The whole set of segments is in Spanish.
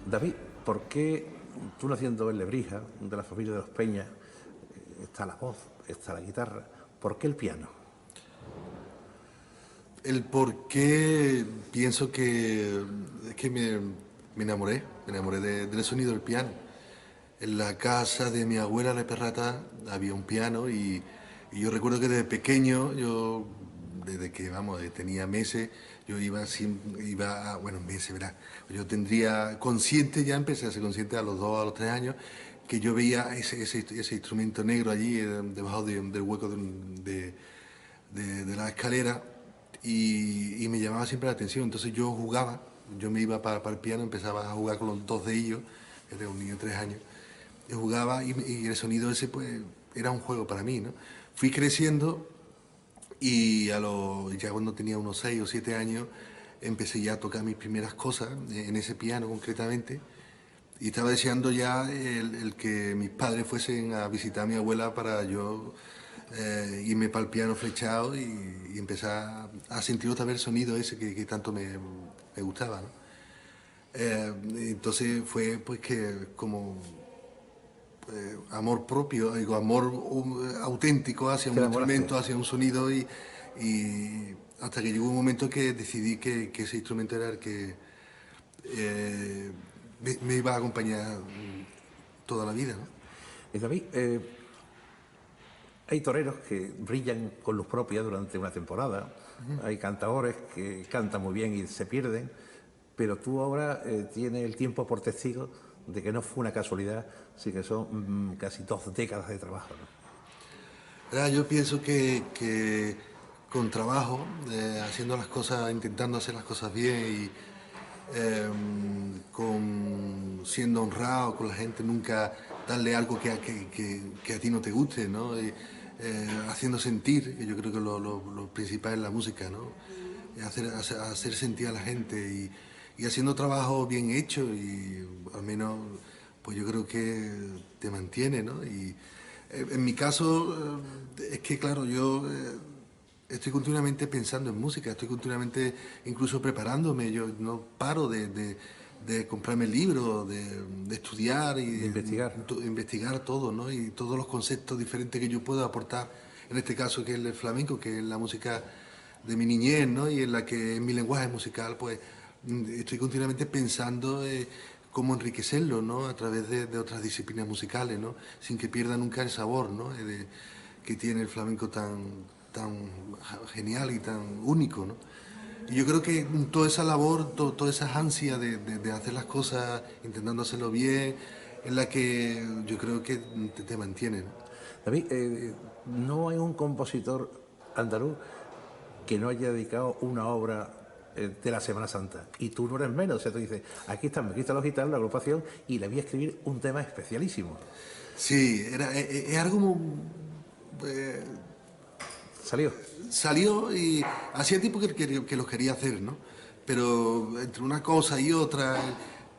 David, ¿por qué tú naciendo en Lebrija, de la familia de los Peñas, está la voz, está la guitarra, ¿por qué el piano? El por qué pienso que es que me enamoré del sonido del piano. En la casa de mi abuela de Perrata había un piano y yo recuerdo que desde pequeño, desde que vamos, tenía meses, yo bueno, meses, verás, yo tendría consciente, ya empecé a ser consciente a los 2 a los 3 años, que yo veía ese instrumento negro allí, debajo del hueco de la escalera y me llamaba siempre la atención. Entonces yo jugaba, yo me iba para el piano, empezaba a jugar con los dos de ellos, era un niño de 3 años, yo jugaba y el sonido ese pues era un juego para mí, ¿no? Fui creciendo y ya cuando tenía unos 6 o 7 años empecé ya a tocar mis primeras cosas en ese piano concretamente. Y estaba deseando ya el que mis padres fuesen a visitar a mi abuela para yo irme para el piano flechado y empezar a sentir otra vez el sonido ese que tanto me gustaba, ¿no? Entonces fue pues que como amor propio, digo, amor auténtico hacia ¿Te un enamoraste? instrumento, hacia un sonido y hasta que llegó un momento que decidí que ese instrumento era el que me iba a acompañar toda la vida, ¿no? David, hay toreros que brillan con luz propia durante una temporada, hay cantadores que cantan muy bien y se pierden, pero tú ahora tienes el tiempo por testigo de que no fue una casualidad, sino que son casi 2 décadas de trabajo, ¿no? Yo pienso que con trabajo, haciendo las cosas, intentando hacer las cosas bien y siendo honrado con la gente, nunca darle algo que a ti no te guste, ¿no? Haciendo sentir, que yo creo que lo principal es la música, ¿no? Hacer sentir a la gente y haciendo trabajo bien hecho y al menos pues yo creo que te mantiene, ¿no? Y en mi caso es que claro, yo estoy continuamente pensando en música, estoy continuamente incluso preparándome, yo no paro de comprarme libros, de estudiar De y investigar. investigar todo, ¿no? Y todos los conceptos diferentes que yo puedo aportar, en este caso que es el flamenco, que es la música de mi niñez, ¿no? Y en la que en mi lenguaje musical, pues estoy continuamente pensando cómo enriquecerlo, ¿no? A través de otras disciplinas musicales, ¿no? Sin que pierda nunca el sabor, ¿no? Que tiene el flamenco tan genial y tan único, ¿no? Y yo creo que toda esa labor, toda esa ansia de hacer las cosas, intentando hacerlo bien, es la que yo creo que te mantiene, ¿no? David, no hay un compositor andaluz que no haya dedicado una obra de la Semana Santa. Y tú no eres menos. O sea, tú dices, aquí están los gitanos, la agrupación, y le voy a escribir un tema especialísimo. Sí, es algo Salió. salió y hacía tiempo que lo quería hacer, ¿no? Pero entre una cosa y otra,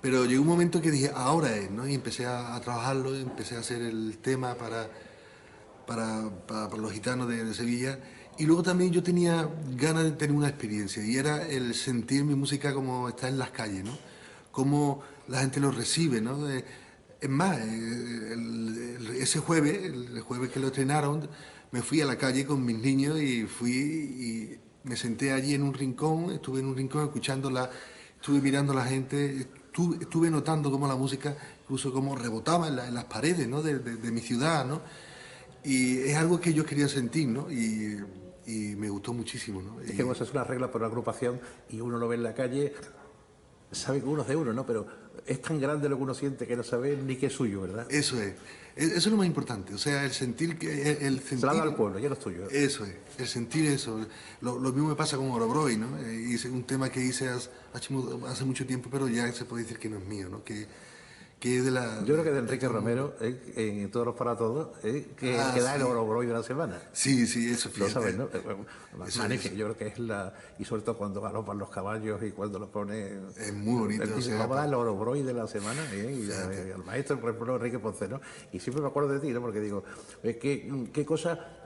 pero llegó un momento que dije, ahora es, ¿no? Y empecé a trabajarlo, empecé a hacer el tema para los gitanos de Sevilla. Y luego también yo tenía ganas de tener una experiencia y era el sentir mi música como está en las calles, ¿no? Cómo la gente lo recibe, ¿no? Es más, ese jueves, el jueves que lo estrenaron, me fui a la calle con mis niños y fui y me senté allí en un rincón, estuve en un rincón escuchándola, estuve mirando a la gente, estuve notando cómo la música, incluso cómo rebotaba en las paredes, ¿no? De mi ciudad, ¿no? Y es algo que yo quería sentir, ¿no? Y me gustó muchísimo, ¿no? Es que bueno, eso es una regla por la agrupación y uno lo ve en la calle, sabe que uno es de uno, ¿no? Pero es tan grande lo que uno siente que no sabe ni qué es suyo, ¿verdad? Eso es. Eso es lo más importante. O sea, el sentir el Se la da sentir al pueblo, ya no es tuyo. eso es, el sentir eso. Lo mismo me pasa con Orobroy, ¿no? Hice un tema que hice hace mucho tiempo, pero ya se puede decir que no es mío, ¿no? Que es de la Yo creo que de de Enrique todo el mundo. Romero, en Todos los para Todos, que Ah, da el sí. oro de la semana. Sí, sí, eso, Lo sabes, fíjate. ¿no? Eso Magnífico, yo creo que es la... Y sobre todo cuando galopan los caballos y cuando los pone... es muy Él bonito, o dice, sea, vamos a dar el Orobroy de la semana, fíjate. y al maestro, por ejemplo, Enrique Ponce, ¿no? Y siempre me acuerdo de ti, ¿no? Porque digo, qué cosa...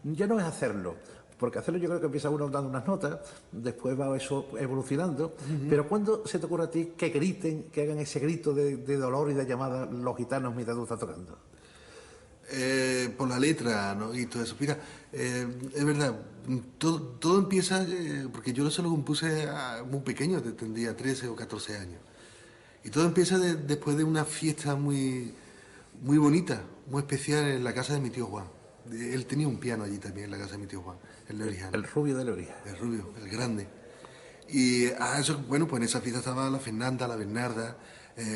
ya no es hacerlo, Porque hacerlo yo creo que empieza uno dando unas notas, después va eso evolucionando, pero ¿cuándo se te ocurre a ti que griten, que hagan ese grito de dolor y de llamada los gitanos mientras tú estás tocando? Por la letra, ¿no? Y todo eso. Mira, es verdad, todo empieza, porque yo eso lo compuse muy pequeño, tendría 13 o 14 años. Y todo empieza después de una fiesta muy bonita, muy especial en la casa de mi tío Juan. Él tenía un piano allí también en la casa de mi tío Juan, el Leorijano. El rubio de Leoria. El rubio, el grande. Y eso, bueno, pues en esa fiesta estaba la Fernanda, la Bernarda,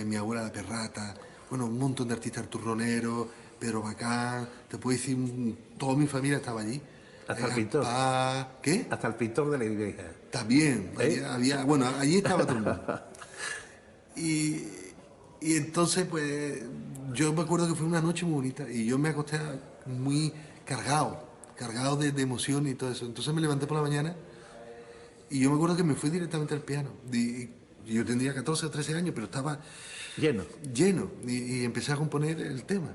mi abuela la Perrata, bueno, un montón de artistas, turroneros, Pedro Bacán, te puedo decir, toda mi familia estaba allí. Hasta el pintor. ¿Qué? Hasta el pintor de la iglesia. También, bueno, allí estaba todo el mundo. Y, y entonces, pues, yo me acuerdo que fue una noche muy bonita y yo me acosté muy cargado de emoción y todo eso. Entonces me levanté por la mañana y yo me acuerdo que me fui directamente al piano. Y yo tendría 14 o 13 años, pero estaba Lleno. lleno y empecé a componer el tema.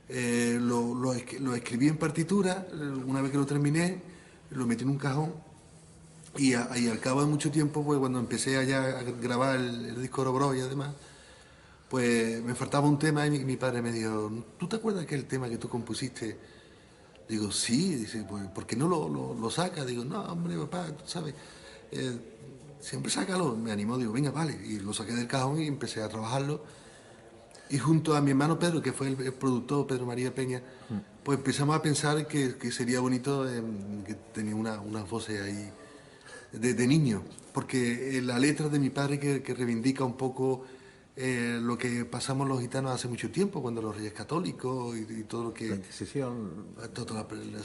Lo escribí en partitura, una vez que lo terminé, lo metí en un cajón y al cabo de mucho tiempo, pues cuando empecé allá a grabar el disco Orobro y además, pues me faltaba un tema y mi padre me dijo, ¿tú te acuerdas que el tema que tú compusiste? Digo, sí, dice, pues, ¿por qué no lo sacas? Digo, no, hombre, papá, tú sabes, eh, siempre sácalo. Me animó, digo, venga, vale. Y lo saqué del cajón y empecé a trabajarlo. Y junto a mi hermano Pedro, que fue el productor, Pedro María Peña, pues empezamos a pensar que sería bonito que tenía unas voces ahí de niño. Porque la letra de mi padre que reivindica un poco lo que pasamos los gitanos hace mucho tiempo, cuando los reyes católicos y todo lo que... La Inquisición.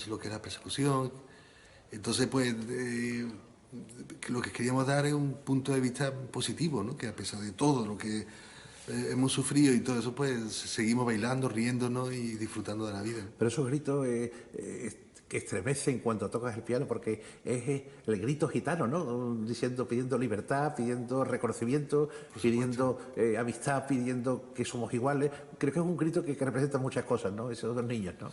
Lo que era persecución. Entonces, pues, lo que queríamos dar es un punto de vista positivo, ¿no? Que a pesar de todo lo que hemos sufrido y todo eso, pues seguimos bailando, riéndonos y disfrutando de la vida. Pero esos gritos que estremecen cuando tocas el piano, porque es el grito gitano, ¿no? Diciendo, pidiendo libertad, pidiendo reconocimiento, pidiendo amistad, pidiendo que somos iguales. Creo que es un grito que representa muchas cosas, ¿no? Esos dos niños, ¿no?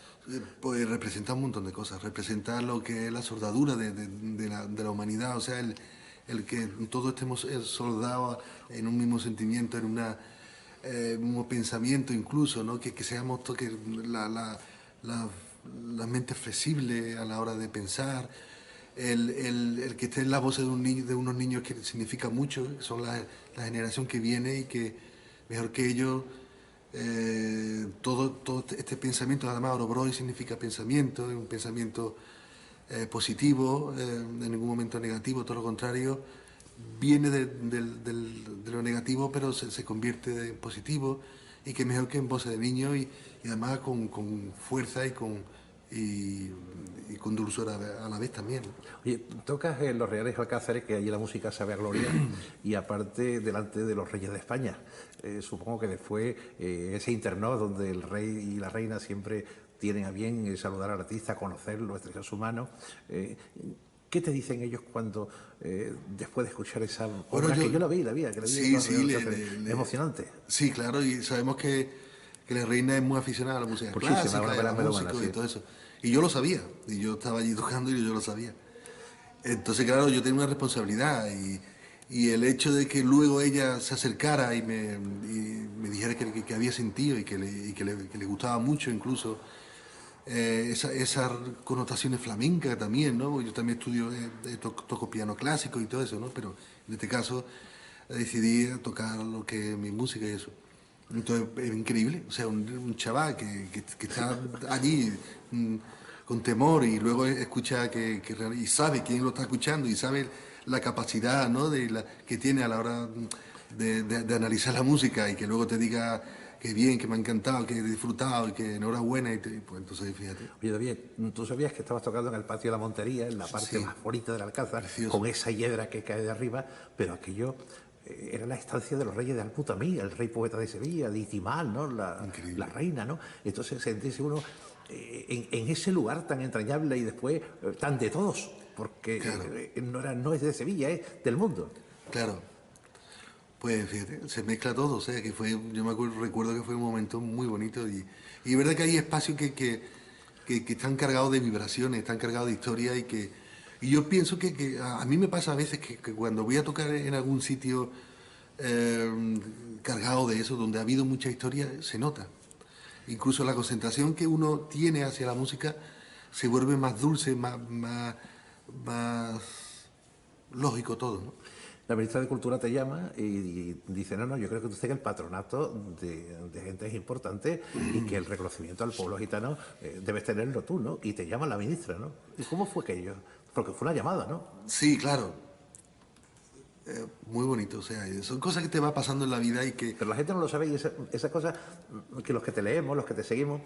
Pues representa un montón de cosas. Representa lo que es la soldadura de la humanidad, o sea, el que todos estemos soldados en un mismo sentimiento, en un mismo pensamiento incluso, ¿no? Que seamos que la mente flexible a la hora de pensar, el que esté en la voz de unos niños que significa mucho, son la generación que viene y que mejor que ellos, todo este pensamiento, además Orobroy significa pensamiento, es un pensamiento positivo, en ningún momento negativo, todo lo contrario, viene de lo negativo, pero se convierte en positivo, y que mejor que en voces de niño y además con fuerza y con dulzura a la vez también. Oye, tocas en los Reales Alcázares, que allí la música sabe a gloria, y aparte delante de los reyes de España. Supongo que después ese internó donde el rey y la reina siempre tienen a bien saludar al artista, conocerlo, estrechar su mano. ¿Qué te dicen ellos cuando, después de escuchar esa obra, que yo la vi, que la vi, sí, emocionante? Sí, claro, y sabemos que la reina es muy aficionada a la música clásica, a la música y todo eso. Y yo lo sabía, y yo estaba allí tocando y yo lo sabía. Entonces, claro, yo tenía una responsabilidad y el hecho de que luego ella se acercara y me dijera que había sentido y que le gustaba mucho incluso, esas connotaciones flamencas también, ¿no? Yo también estudio, toco piano clásico y todo eso, ¿no? Pero en este caso decidí tocar lo que es mi música y eso. Entonces es increíble, o sea, un chaval que está allí con temor y luego escucha y sabe quién lo está escuchando y sabe la capacidad, ¿no? Que tiene a la hora de analizar la música y que luego te diga que bien, que me ha encantado, que he disfrutado y que enhorabuena. Pues entonces, fíjate. Oye, David, tú sabías que estabas tocando en el patio de la Montería, en la parte más bonita del Alcázar, con esa hiedra que cae de arriba, pero aquello era la estancia de los reyes de Al-Mutamí, el rey poeta de Sevilla, de Itimal, ¿no? La reina, ¿no? Entonces sentirse uno en ese lugar tan entrañable y después tan de todos, porque claro, no es de Sevilla, es del mundo. Claro. Pues fíjate, se mezcla todo, o sea, que fue, yo recuerdo que fue un momento muy bonito y es verdad que hay espacios que que están cargados de vibraciones, están cargados de historia y yo pienso que a mí me pasa a veces que cuando voy a tocar en algún sitio cargado de eso, donde ha habido mucha historia, se nota. Incluso la concentración que uno tiene hacia la música se vuelve más dulce, más lógico todo, ¿no? La ministra de Cultura te llama y dice, no, yo creo que tú estés en el patronato de gente importante y que el reconocimiento al pueblo gitano debes tenerlo tú, ¿no? Y te llama la ministra, ¿no? ¿Y cómo fue aquello? Porque fue una llamada, ¿no? Sí, claro. Muy bonito, o sea, son cosas que te va pasando en la vida y que... Pero la gente no lo sabe y esas cosas que los que te leemos, los que te seguimos,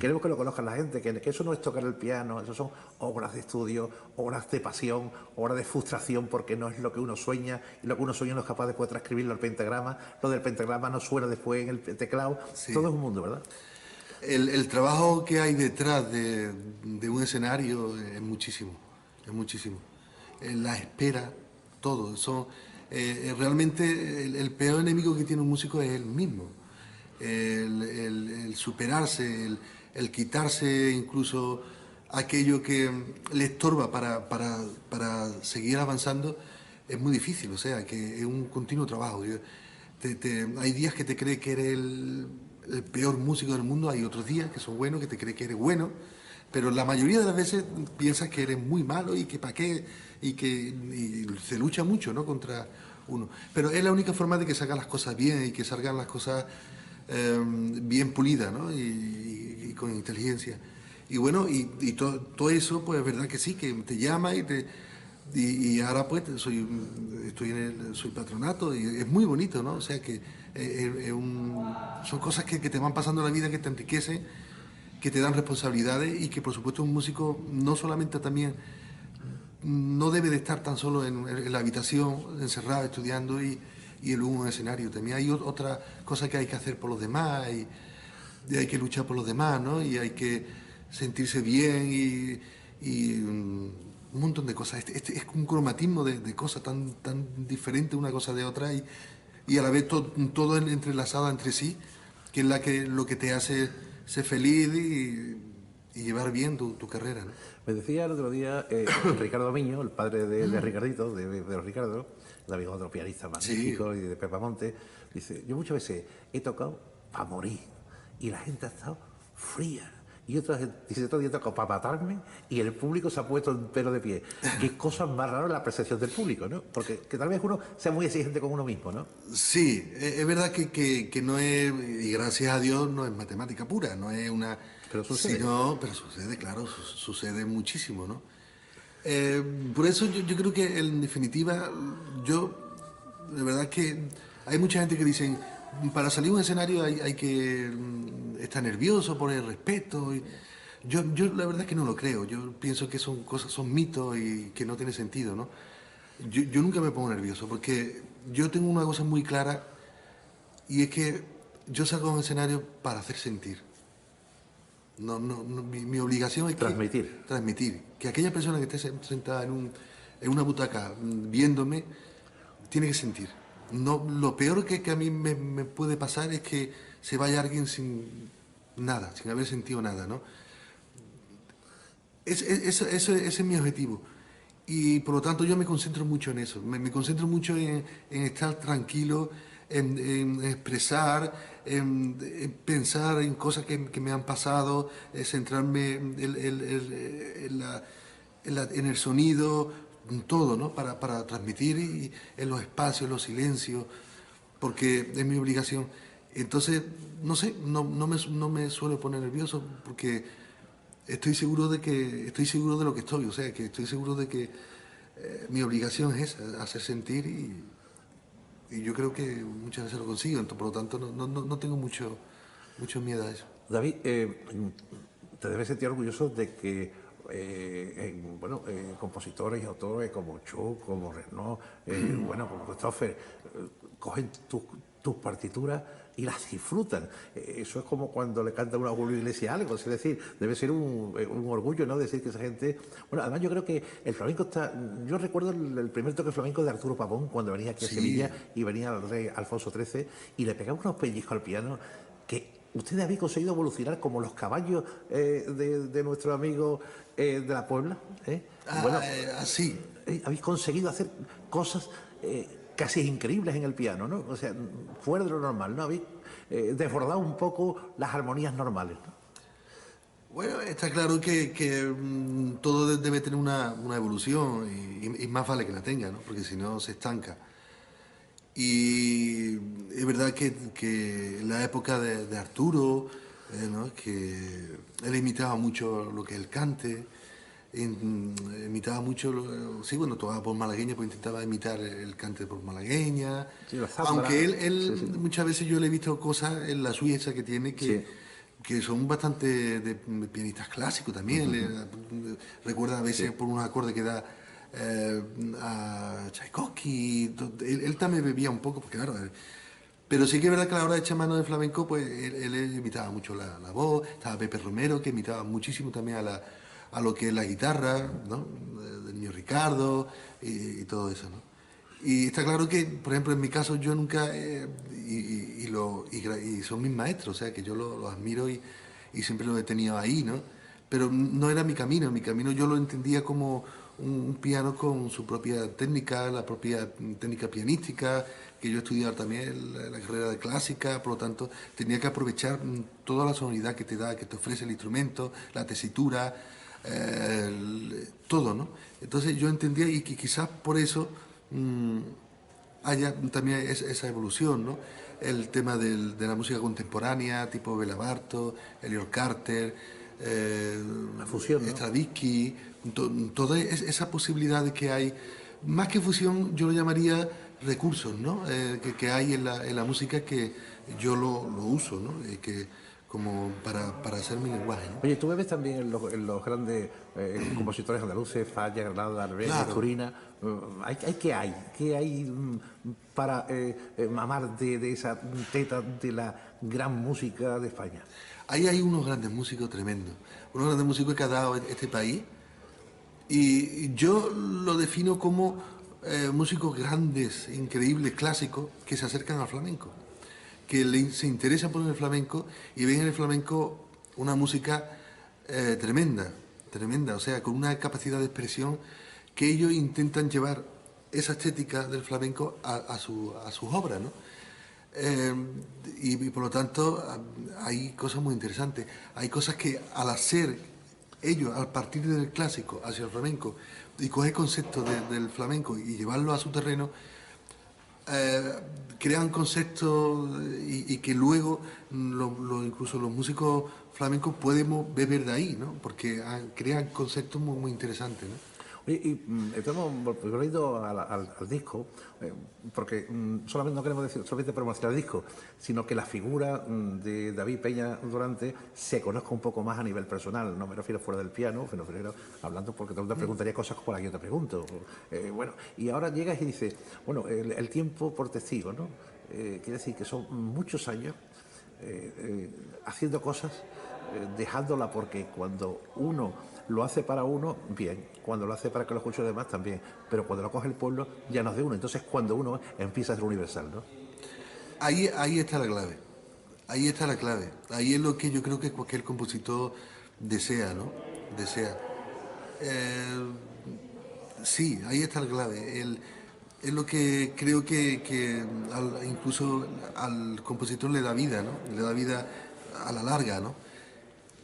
queremos que lo conozcan la gente, que eso no es tocar el piano, eso son obras de estudio, obras de pasión, obras de frustración, porque no es lo que uno sueña y lo que uno sueña no es capaz después de transcribirlo al pentagrama, lo del pentagrama no suena después en el teclado, Sí. todo es un mundo, ¿verdad? El trabajo que hay detrás de un escenario es muchísimo, es muchísimo. La espera, todo. Realmente el peor enemigo que tiene un músico es él mismo. El superarse, el quitarse incluso aquello que le estorba para seguir avanzando es muy difícil, o sea, que es un continuo trabajo. Hay días que te crees que eres el peor músico del mundo, hay otros días que son buenos, que te crees que eres bueno, pero la mayoría de las veces piensas que eres muy malo y que para qué, y se lucha mucho, ¿no?, contra uno. Pero es la única forma de que salgan las cosas bien y que salgan las cosas bien pulidas, ¿no?, y con inteligencia. Y bueno, todo eso, pues es verdad que sí, que te llama y ahora pues soy patronato y es muy bonito, ¿no? O sea que son cosas que te van pasando en la vida, que te enriquecen, que te dan responsabilidades y que por supuesto un músico no solamente también no debe de estar tan solo en la habitación encerrado estudiando y en un escenario. También hay otras cosas que hay que hacer por los demás y hay que luchar por los demás, ¿no? Y hay que sentirse bien y un montón de cosas. Es un cromatismo de cosas tan diferentes una cosa de otra y a la vez todo entrelazado entre sí, que es lo que te hace ser feliz y llevar bien tu carrera, ¿no? Me decía el otro día Ricardo Miño, el padre de Ricardito, de Ricardo, el amigo de otro pianista magnífico, sí, y de Pepa Monte, dice, yo muchas veces he tocado para morir y la gente ha estado fría. Y otras dice, todo día he tocado para matarme y el público se ha puesto en pelo de pie. Qué cosas más raras la percepción del público, ¿no? Porque que tal vez uno sea muy exigente con uno mismo, ¿no? Sí, es verdad que no es, y gracias a Dios no es matemática pura, no es una... Pero sucede. Pero sucede, claro, sucede muchísimo, ¿no? Por eso yo creo que en definitiva, de verdad que hay mucha gente que dicen, para salir a un escenario hay que estar nervioso por el respeto. Yo la verdad es que no lo creo, yo pienso que son mitos y que no tiene sentido, ¿no? Yo nunca me pongo nervioso porque yo tengo una cosa muy clara y es que yo salgo a un escenario para hacer sentir. Mi obligación es transmitir. Que aquella persona que esté sentada en una butaca viéndome, tiene que sentir. No, lo peor que a mí me puede pasar es que se vaya alguien sin nada, sin haber sentido nada, ¿no? Ese es mi objetivo. Y por lo tanto yo me concentro mucho en eso. Me concentro mucho en estar tranquilo, en expresar, en pensar en cosas que me han pasado, centrarme en el sonido, en todo, ¿no? Para transmitir en los espacios, los silencios, porque es mi obligación. Entonces, no sé, no me suelo poner nervioso porque estoy seguro de lo que estoy, o sea, que estoy seguro de que mi obligación es esa, hacer sentir y yo creo que muchas veces lo consigo, entonces, por lo tanto no tengo mucho miedo a eso. David, te debes sentir orgulloso de que compositores y autores como Chu, como Renaud, como Christopher, cogen tus partituras y las disfrutan. Eso es como cuando le canta a Julio Iglesias algo, es decir, debe ser un orgullo, ¿no?, decir que esa gente... Bueno, además yo creo que el flamenco está... Yo recuerdo el primer toque flamenco de Arturo Pavón cuando venía aquí a Sevilla y venía el rey Alfonso XIII y le pegaba unos pellizcos al piano que ¿Ustedes habéis conseguido evolucionar como los caballos de nuestro amigo de la Puebla? Bueno, Así. habéis conseguido hacer cosas casi increíbles en el piano, ¿no? O sea, fuera de lo normal, ¿no? Habéis desbordado un poco las armonías normales, ¿no? Bueno, está claro que todo debe tener una evolución y más vale que la tenga, ¿no? Porque si no se estanca. Y es verdad que en la época de Arturo, ¿no? Que él imitaba mucho lo que es el cante, imitaba mucho, sí, bueno, tocaba por malagueña, pues intentaba imitar el cante por malagueña. Sí, la zambra. Aunque Sí, sí. muchas veces yo le he visto cosas en la suya esa que tiene Sí. que son bastante de pianistas clásicos también. Recuerda a veces por unos acordes que da a Tchaikovsky. Él también bebía un poco, porque claro. Pero sí que es verdad que a la hora de echar mano de flamenco, pues él imitaba mucho la voz. Estaba Pepe Romero, que imitaba muchísimo también a lo que es la guitarra, ¿no? Del niño Ricardo y todo eso, ¿no? Y está claro que, por ejemplo, en mi caso yo nunca, y son mis maestros, o sea, que yo los admiro y siempre los he tenido ahí, ¿no? Pero no era mi camino yo lo entendía como un piano con su propia técnica, la propia técnica pianística, que yo he estudiado también la carrera de clásica, por lo tanto tenía que aprovechar toda la sonoridad que te da, que te ofrece el instrumento, la tesitura, todo, ¿no? Entonces yo entendía y que quizás por eso haya también esa evolución, ¿no? El tema de la música contemporánea, tipo Bela Bartok, Elliot Carter, La fusión, ¿no? Stravinsky, toda esa posibilidad de que hay, más que fusión, yo lo llamaría recursos, ¿no? Que hay en la música que yo lo uso, ¿no? Que, como para hacer mi lenguaje, ¿no? Oye, tú bebes también en los grandes compositores andaluces, Falla, Granada, Arbenes, Claro, Turina. ¿Qué hay para mamar de esa teta de la gran música de España? ahí hay unos grandes músicos tremendos, unos grandes músicos que ha dado este país. Y yo lo defino como músicos grandes, increíbles, clásicos, que se acercan al flamenco, que se interesan por el flamenco y ven en el flamenco una música tremenda, tremenda, o sea, con una capacidad de expresión que ellos intentan llevar esa estética del flamenco a sus obras, ¿no? Eh, y por lo tanto hay cosas muy interesantes. Hay cosas que al hacer ellos, al partir del clásico hacia el flamenco y coger conceptos del flamenco y llevarlo a su terreno, eh, crean conceptos y que luego incluso los músicos flamencos podemos beber de ahí, ¿no? Porque crean conceptos muy, muy interesantes, ¿no? Oye, y estamos volviendo al disco, porque solamente no queremos decir solamente promocionar el disco, sino que la figura de David Peña Durante se conozca un poco más a nivel personal. No me refiero fuera del piano, me refiero hablando porque te preguntaría cosas como las que yo te pregunto. Bueno, y ahora llegas y dices, bueno, el tiempo por testigo, ¿no? Quiere decir que son muchos años haciendo cosas, dejándola porque cuando uno lo hace para uno, bien. Cuando lo hace para que lo escuche los demás, también. Pero cuando lo coge el pueblo, ya no es de uno. Entonces, cuando uno empieza a ser universal, ¿no? Ahí está la clave. Ahí está la clave. Ahí es lo que yo creo que cualquier compositor desea, ¿no? Desea. Eh, sí, ahí está la clave. Es lo que creo que incluso al compositor le da vida, ¿no? Le da vida a la larga, ¿no?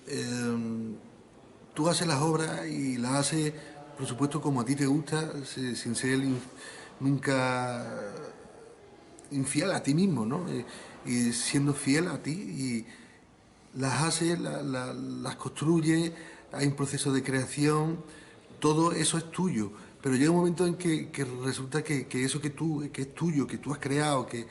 Eh, Tú haces las obras y las haces, por supuesto, como a ti te gusta, sin ser nunca infiel a ti mismo, ¿no? Y siendo fiel a ti y las haces, las construyes, hay un proceso de creación, todo eso es tuyo. Pero llega un momento en que resulta que eso que es tuyo, que tú has creado, que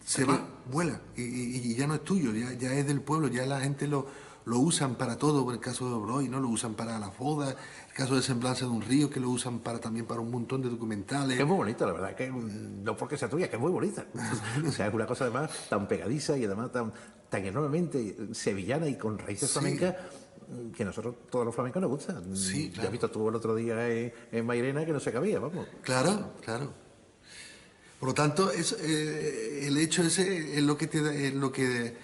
se va, vuela y ya no es tuyo, ya es del pueblo, ya la gente lo usan para todo, en el caso de Obroy, ¿no? Lo usan para las bodas, el caso de Semblanza de un río, que lo usan también para un montón de documentales. Que es muy bonita, la verdad. Que no porque sea tuya, que es muy bonita. O sea, es una cosa además tan pegadiza y además tan enormemente sevillana y con raíces Sí, flamencas que nosotros, todos los flamencos, nos gustan. sí, Ya has claro. visto tú el otro día en Mairena que no se cabía, vamos. Claro, claro. Por lo tanto, el hecho ese es lo que es lo que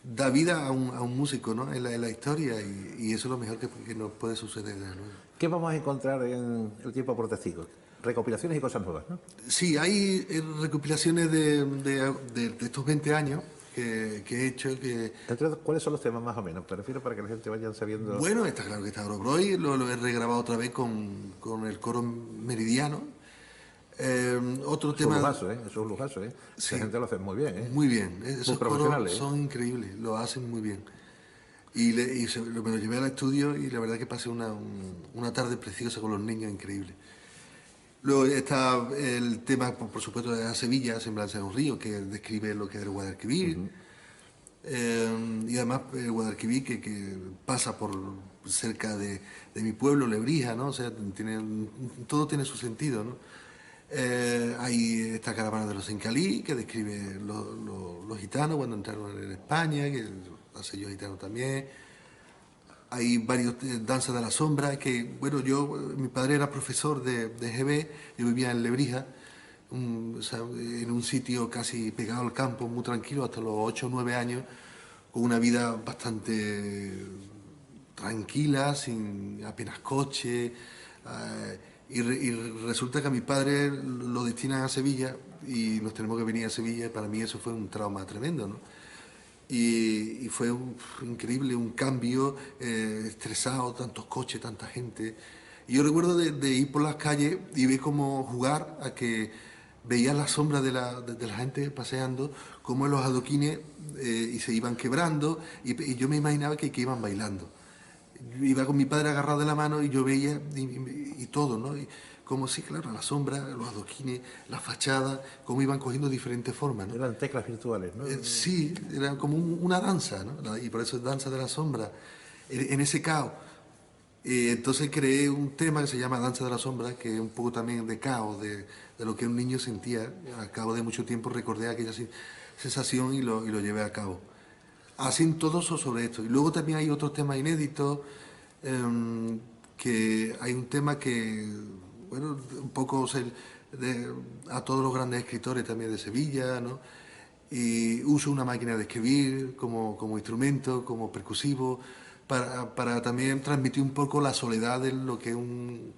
da vida a un músico, ¿no? En la historia, y eso es lo mejor que nos puede suceder, desde luego. ¿Qué vamos a encontrar en el tiempo por testigo? Recopilaciones y cosas nuevas, ¿no? Sí, hay recopilaciones de estos 20 años que he hecho. Entonces, ¿cuáles son los temas más o menos? Me refiero para que la gente vaya sabiendo... Bueno, está claro que está Orobroy, lo he regrabado otra vez con el coro Meridiano. Otro Es un tema... lujazo, ¿eh? Es un lujazo, ¿eh? Sí, La gente lo hace muy bien, ¿eh? muy bien. Muy Esos profesionales, coros son increíbles, lo hacen muy bien. Me lo llevé al estudio y la verdad que pasé una tarde preciosa con los niños, increíble. Luego está el tema, por supuesto, de la Sevilla, Semblanza de un río, que describe lo que es el Guadalquivir. Y además el Guadalquivir que pasa por cerca de mi pueblo, Lebrija, ¿no? O sea, todo tiene su sentido, ¿no? Hay esta caravana de los Encalí, que describe los gitanos cuando entraron en España, que hace yo gitano también. Hay varios danzas de la sombra, que, bueno, mi padre era profesor de GB, yo vivía en Lebrija, o sea, en un sitio casi pegado al campo, muy tranquilo, hasta los 8 o 9 años, con una vida bastante tranquila, sin apenas coche. Y resulta que a mi padre lo destinan a Sevilla y nos tenemos que venir a Sevilla, y para mí eso fue un trauma tremendo, ¿no? Y fue increíble, un cambio, estresado, tantos coches, tanta gente. Y yo recuerdo de ir por las calles y ver cómo jugar a que veía la sombra de la gente paseando, cómo los adoquines y se iban quebrando, y yo me imaginaba que iban bailando. Iba con mi padre agarrado de la mano y yo veía y todo, ¿no? Y como sí, claro, la sombra, los adoquines, la fachada, cómo iban cogiendo diferentes formas, ¿no? Eran teclas virtuales, ¿no? Sí, era como una danza, ¿no? Y por eso es danza de la sombra, en ese caos. Entonces creé un tema que se llama Danza de la Sombra, que es un poco también de caos, de lo que un niño sentía. Al cabo de mucho tiempo recordé aquella sensación y lo llevé a cabo. Hacen todo eso sobre esto. Y luego también hay otros temas inéditos, que hay un tema que, bueno, un poco a todos los grandes escritores también de Sevilla, ¿no? Y uso una máquina de escribir como instrumento, como percusivo, para también transmitir un poco la soledad de lo que es un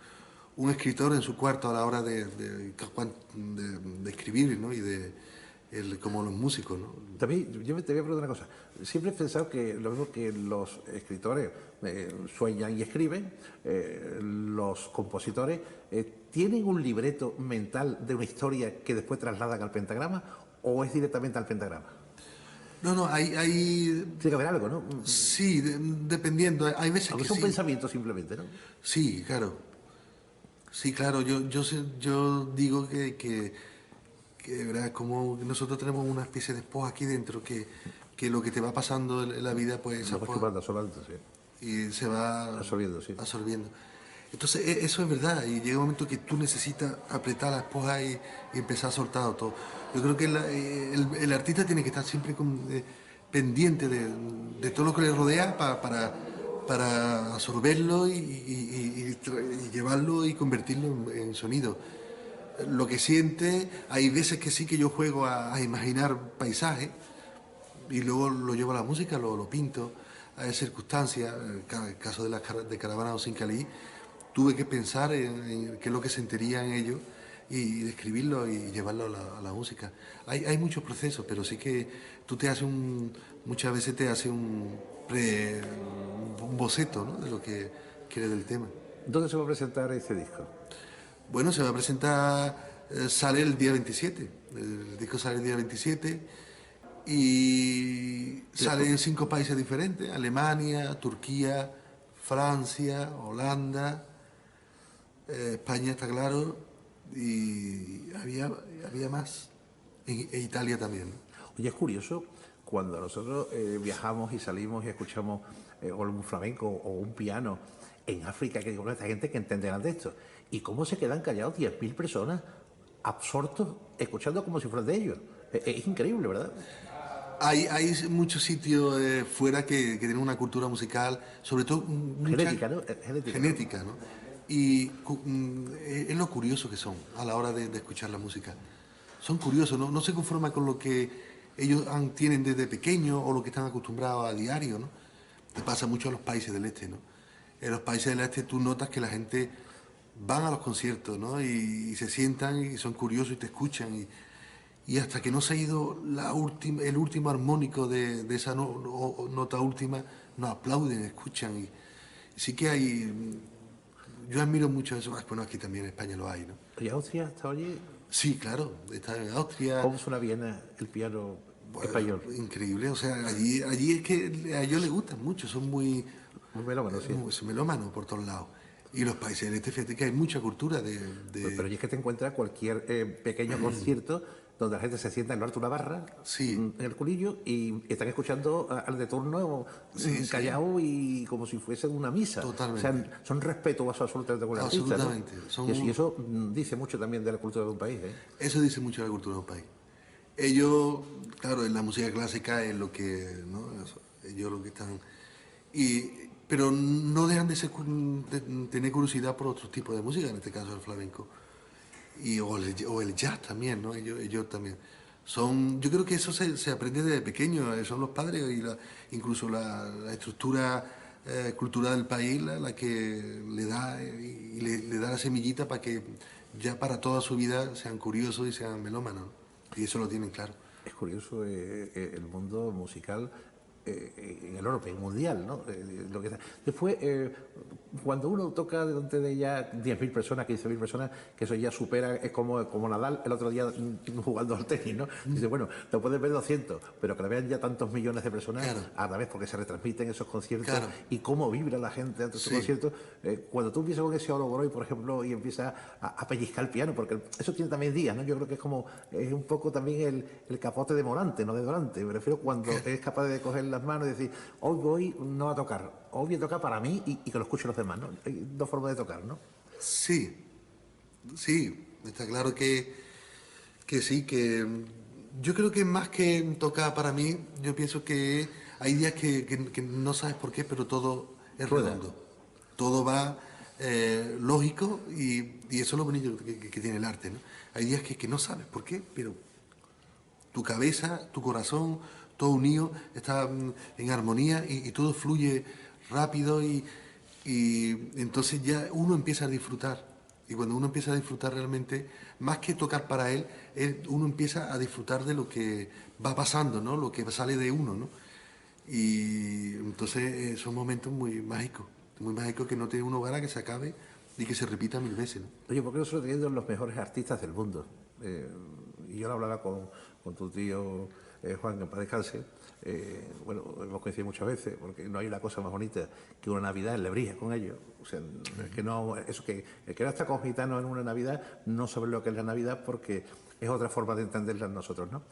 escritor en su cuarto a la hora de escribir, ¿no? Como los músicos, ¿no? También, yo te voy a preguntar una cosa. Siempre he pensado que lo mismo que los escritores sueñan y escriben, los compositores tienen un libreto mental de una historia que después trasladan al pentagrama, o es directamente al pentagrama. No, hay... Tiene que haber algo, ¿no? Sí, dependiendo. Hay veces Aunque que son sí. pensamientos simplemente, ¿no? Sí, claro. Sí, claro. Yo digo que ¿verdad? Como nosotros tenemos una especie de esponja aquí dentro, que lo que te va pasando en la vida, pues esa Lo vas esponja, chupando, solamente, sí. y se va Absorbiendo, sí. absorbiendo. Entonces, eso es verdad, y llega un momento que tú necesitas apretar la esponja y empezar a soltar todo. Yo creo que el artista tiene que estar siempre pendiente de todo lo que le rodea para absorberlo y llevarlo y convertirlo en sonido. Lo que siente, hay veces que sí que yo juego a imaginar paisajes y luego lo llevo a la música, lo pinto. Hay circunstancias, el caso de Caravana o Sin Calí, tuve que pensar en qué es lo que sentiría en ellos y describirlo y llevarlo a la música. Hay muchos procesos, pero sí que tú muchas veces te haces un boceto, ¿no? De lo que quieres del tema. ¿Dónde se va a presentar este disco? Bueno, se va a presentar, sale el día 27, el disco sale el día 27 y sale en 5 países diferentes: Alemania, Turquía, Francia, Holanda, España, está claro, y había más, e Italia también, ¿no? Oye, es curioso, cuando nosotros viajamos y salimos y escuchamos o un flamenco o un piano en África, que digo, bueno, esta gente que entenderán de esto, y cómo se quedan callados 10.000 personas absortos escuchando como si fueran de ellos. Es increíble, ¿verdad? Hay muchos sitios fuera que tienen una cultura musical, sobre todo Genética, ¿no? Genética, ¿no? Y es lo curioso que son a la hora de escuchar la música. son curiosos, no se conforman con lo que ellos tienen desde pequeños o lo que están acostumbrados a diario, ¿no? Te pasa mucho en los países del este, ¿no? En los países del este tú notas que la gente van a los conciertos, ¿no? Y se sientan y son curiosos y te escuchan y hasta que no se ha ido el último armónico de esa nota última, nos aplauden, escuchan y sí que hay. Yo admiro mucho eso. Bueno, aquí también en España lo hay, ¿no? ¿Y Austria está allí? Sí, claro, está en Austria. ¿Cómo suena Viena el piano Bueno, español? increíble, o sea, allí es que a ellos les gustan mucho, son muy, Muy melómano, sí. muy melómanos por todos lados. Y los países del este, fíjate que hay mucha cultura Pero allí es que te encuentras cualquier pequeño concierto donde la gente se sienta en lo alto de una barra, Sí. en el culillo, y están escuchando al de turno Sí, sí. callado y como si fuese una misa. Totalmente. O sea, son respetuosos absolutamente con el artista, ¿no? Absolutamente. Y eso dice mucho también de la cultura de un país, ¿eh? Eso dice mucho de la cultura de un país. Ellos, claro, en la música clásica es lo que, ¿no? Ellos lo que están. Pero no dejan de tener curiosidad por otros tipos de música, en este caso el flamenco. O el jazz también, ¿no? Ellos también. Yo creo que eso se aprende desde pequeño, son los padres y incluso la estructura cultural del país la que le da, le da la semillita para que ya para toda su vida sean curiosos y sean melómanos, ¿no? Y eso lo tienen claro. Es curioso el mundo musical en el europeo mundial, ¿no? Lo que está. Después, cuando uno toca delante de ya 10.000 personas, 15.000 personas, que eso ya supera, es como Nadal el otro día jugando al tenis, ¿no? Dice, bueno, lo puedes ver 200, pero que la vean ya tantos millones de personas Claro. a la vez, porque se retransmiten esos conciertos Claro. y cómo vibra la gente ante esos Sí. conciertos. Cuando tú empiezas con ese Orogoroy, por ejemplo, y empiezas a pellizcar el piano, porque eso tiene también días, ¿no? Yo creo que es un poco también el capote de Morante, no de Dorante. Me refiero cuando es capaz de coger las manos y decir, hoy voy no a tocar, hoy voy a tocar para mí y que lo escuchen los demás, ¿no? Hay dos formas de tocar, ¿no? Sí, sí, está claro que sí, que yo creo que más que tocar para mí, yo pienso que hay días que no sabes por qué, pero todo es Rueda. redondo. Todo va lógico y eso es lo bonito que tiene el arte, ¿no? Hay días que no sabes por qué, pero tu cabeza, tu corazón, todo unido, está en armonía y todo fluye rápido y entonces ya uno empieza a disfrutar. Y cuando uno empieza a disfrutar realmente, más que tocar para él, uno empieza a disfrutar de lo que va pasando, ¿no? Lo que sale de uno, ¿no? Y entonces son momentos muy mágicos que no tiene uno ganas que se acabe y que se repita 1000 veces, ¿no? Oye, porque nosotros teniendo los mejores artistas del mundo. Y yo lo hablaba con tu tío Juan, que en paz descanse. Bueno, hemos coincidido muchas veces, porque no hay una cosa más bonita que una Navidad en Lebrija con ellos. O sea, es que no, eso que el que no está con gitanos en una Navidad no sabe lo que es la Navidad porque es otra forma de entenderla nosotros, ¿no?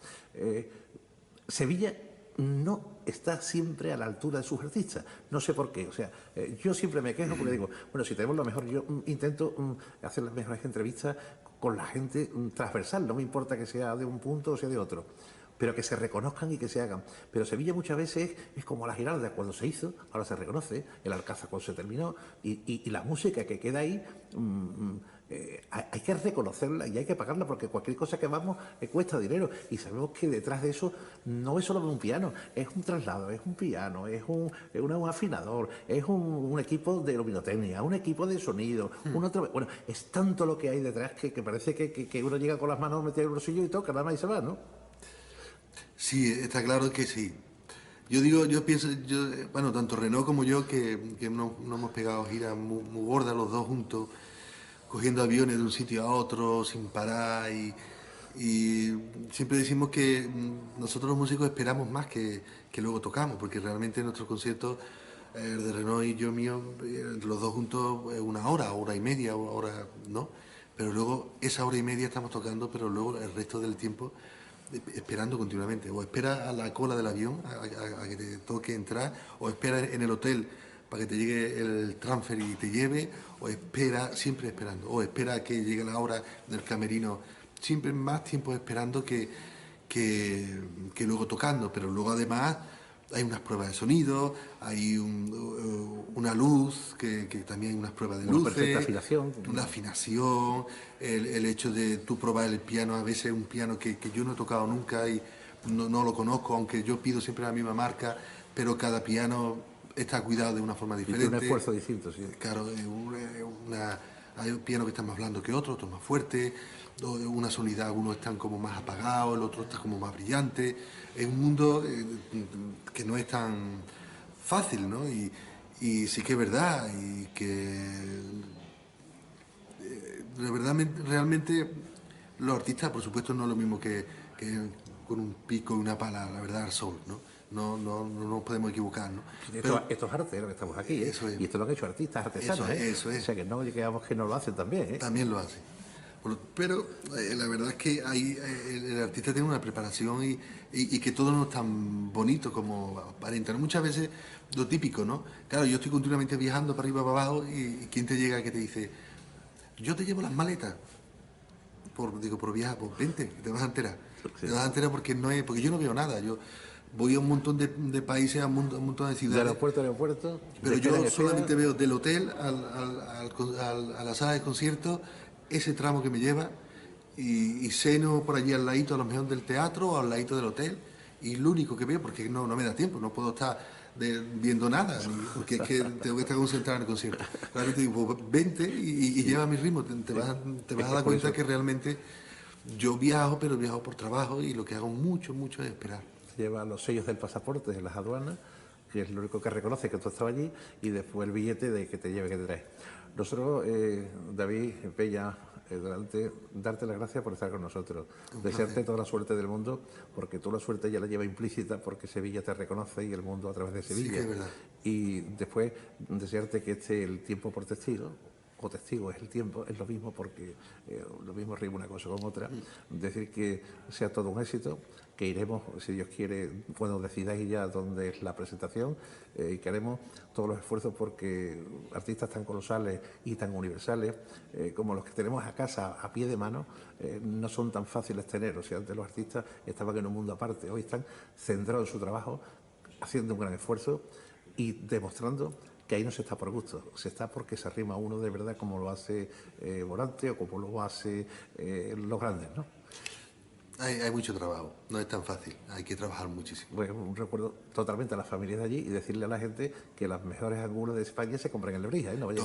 Sevilla no está siempre a la altura de sus artistas. No sé por qué. O sea, yo siempre me quejo porque digo, bueno, si tenemos lo mejor, yo intento hacer las mejores entrevistas con la gente transversal. No me importa que sea de un punto o sea de otro, pero que se reconozcan y que se hagan. Pero Sevilla muchas veces es como la Giralda cuando se hizo, ahora se reconoce, el Alcázar cuando se terminó, y la música que queda ahí hay que reconocerla y hay que pagarla porque cualquier cosa que vamos cuesta dinero y sabemos que detrás de eso no es solo un piano, es un traslado, es un piano, es un afinador, es un equipo de luminotecnia, un equipo de sonido, un otro... Bueno, es tanto lo que hay detrás que parece que uno llega con las manos metidas en el bolsillo y toca, nada más y se va, ¿no? Sí, está claro que sí. Yo pienso, bueno, tanto Renaud como yo, que no hemos pegado giras muy gordas los dos juntos, cogiendo aviones de un sitio a otro sin parar y siempre decimos que nosotros los músicos esperamos más que luego tocamos, porque realmente nuestros conciertos, el de Renaud y yo mío, los dos juntos, una hora y media, hora, ¿no? Pero luego esa hora y media estamos tocando, pero luego el resto del tiempo esperando continuamente. O espera a la cola del avión a que te toque entrar, o espera en el hotel para que te llegue el transfer y te lleve, o espera, siempre esperando, o espera a que llegue la hora del camerino, siempre más tiempo esperando que luego tocando, pero luego además hay unas pruebas de sonido, hay una luz, que también hay unas pruebas de una luces, perfecta afinación. una afinación, el hecho de tú probar el piano, a veces un piano que yo no he tocado nunca y no lo conozco, aunque yo pido siempre la misma marca, pero cada piano está cuidado de una forma Y diferente. tiene un esfuerzo distinto, sí. Claro, hay un piano que está más blando que otro más fuerte, una sonoridad, algunos están como más apagados, el otro está como más brillante. Es un mundo que no es tan fácil, ¿no? Y sí que es verdad, y que de verdad, realmente los artistas, por supuesto, no es lo mismo que con un pico y una pala, la verdad, al sol, ¿no? No nos podemos equivocar, ¿no? Esto es arte, lo que estamos aquí, ¿eh? Eso es. Y esto lo han hecho artistas, artesanos, Eso es. O sea, que no digamos que no lo hacen también, ¿eh? También lo hace. Pero la verdad es que el artista tiene una preparación y que todo no es tan bonito como aparenta. Muchas veces lo típico, ¿no? Claro, yo estoy continuamente viajando para arriba, para abajo y ¿quién te llega que te dice, yo te llevo las maletas? Por viajar, pues vente, te vas a enterar. Sí. Te vas a enterar porque yo no veo nada. Yo voy a un montón de países, a un montón de De ciudades. aeropuerto a aeropuerto. Pero yo solamente veo del hotel a la sala de concierto ese tramo que me lleva y ceno por allí al ladito, a lo mejor del teatro o al ladito del hotel. Y lo único que veo, porque no me da tiempo, no puedo estar viendo nada, porque es que tengo que estar concentrado en el concierto. Realmente digo, pues, vente y lleva mi ritmo, te vas a dar cuenta que realmente yo viajo, pero viajo por trabajo y lo que hago mucho es esperar. Lleva los sellos del pasaporte de las aduanas, que es lo único que reconoce que tú estabas allí, y después el billete de que te lleve, que te trae. Nosotros, David Pella, darte las gracias por estar con nosotros, desearte toda la suerte del mundo, porque tú la suerte ya la llevas implícita, porque Sevilla te reconoce y el mundo a través de Sevilla. Sí, que es verdad. Y después desearte que el tiempo por testigo, o testigo es el tiempo, es lo mismo porque lo mismo rima una cosa con otra. Decir que sea todo un éxito, que iremos, si Dios quiere, cuando decidáis ya dónde es la presentación, y que haremos todos los esfuerzos porque artistas tan colosales y tan universales como los que tenemos a casa a pie de mano no son tan fáciles tener. O sea, antes los artistas estaban en un mundo aparte, hoy están centrados en su trabajo, haciendo un gran esfuerzo y demostrando que ahí no se está por gusto, se está porque se arrima uno de verdad como lo hace Morante o como lo hace los grandes, ¿no? Hay mucho trabajo, no es tan fácil, hay que trabajar muchísimo. Pues un recuerdo totalmente a las familias de allí y decirle a la gente que las mejores angulas de España se compran en Lebrija, ¿eh? No vaya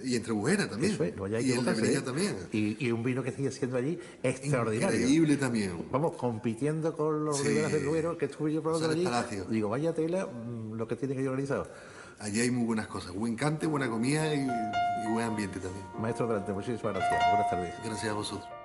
Y entre mujeres también. Eso es, no vaya a y en equivocarse, Lebrija también. Y un vino que sigue siendo allí extraordinario. Increíble también. Vamos, compitiendo con los Riberas del Duero, que estuve yo probando allí. Palacio. Digo, vaya tela, lo que tiene que ir organizado. Allí hay muy buenas cosas, buen cante, buena comida y buen ambiente también. Maestro Delante, muchísimas gracias. Buenas tardes. Gracias a vosotros.